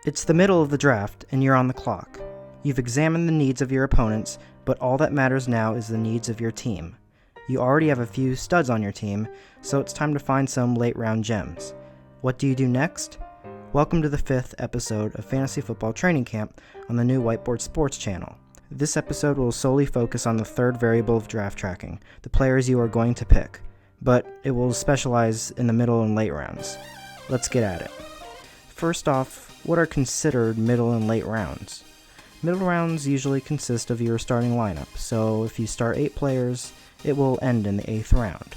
It's the middle of the draft, and you're on the clock. You've examined the needs of your opponents, but all that matters now is the needs of your team. You already have a few studs on your team, so it's time to find some late-round gems. What do you do next? Welcome to the 5th episode of Fantasy Football Training Camp on the new Whiteboard Sports channel. This episode will solely focus on the third variable of draft tracking, the players you are going to pick, but it will specialize in the middle and late rounds. Let's get at it. First off, what are considered middle and late rounds? Middle rounds usually consist of your starting lineup, so if you start 8 players, it will end in the 8th round.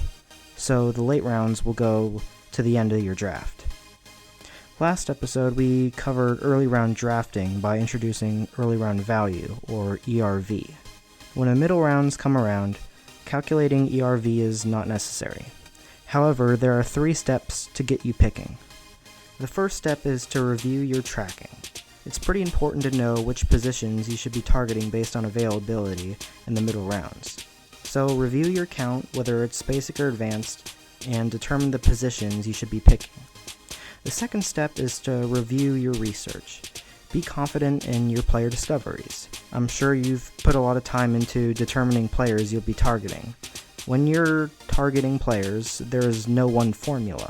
So the late rounds will go to the end of your draft. Last episode, we covered early round drafting by introducing early round value, or ERV. When the middle rounds come around, calculating ERV is not necessary. However, there are 3 steps to get you picking. The first step is to review your tracking. It's pretty important to know which positions you should be targeting based on availability in the middle rounds. So review your count, whether it's basic or advanced, and determine the positions you should be picking. The second step is to review your research. Be confident in your player discoveries. I'm sure you've put a lot of time into determining players you'll be targeting. When you're targeting players, there is no one formula.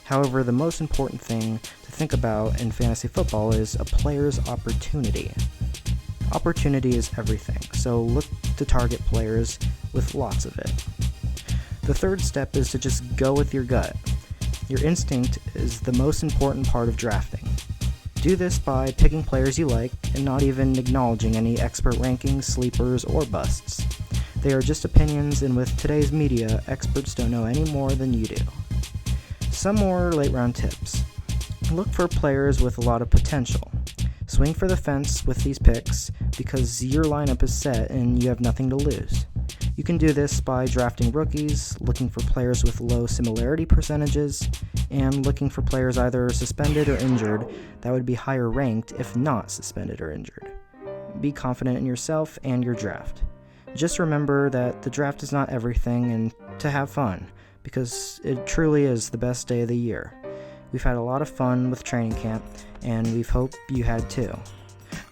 However, the most important thing to think about in fantasy football is a player's opportunity. Opportunity is everything, so look to target players with lots of it. The third step is to just go with your gut. Your instinct is the most important part of drafting. Do this by picking players you like and not even acknowledging any expert rankings, sleepers, or busts. They are just opinions, and with today's media, experts don't know any more than you do. Some more late round tips. Look for players with a lot of potential. Swing for the fence with these picks because your lineup is set and you have nothing to lose. You can do this by drafting rookies, looking for players with low similarity percentages, and looking for players either suspended or injured that would be higher ranked if not suspended or injured. Be confident in yourself and your draft. Just remember that the draft is not everything and to have fun, because it truly is the best day of the year. We've had a lot of fun with training camp, and we hope you had too.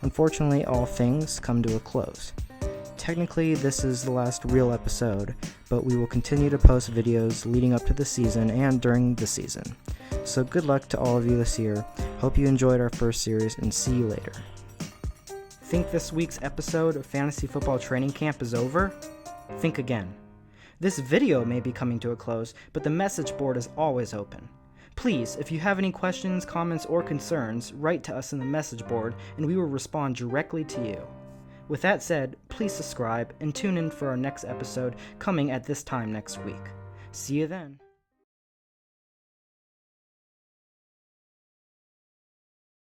Unfortunately, all things come to a close. Technically, this is the last real episode, but we will continue to post videos leading up to the season and during the season. So good luck to all of you this year. Hope you enjoyed our first series, and see you later. Think this week's episode of Fantasy Football Training Camp is over? Think again. This video may be coming to a close, but the message board is always open. Please, if you have any questions, comments, or concerns, write to us in the message board and we will respond directly to you. With that said, please subscribe and tune in for our next episode coming at this time next week. See you then.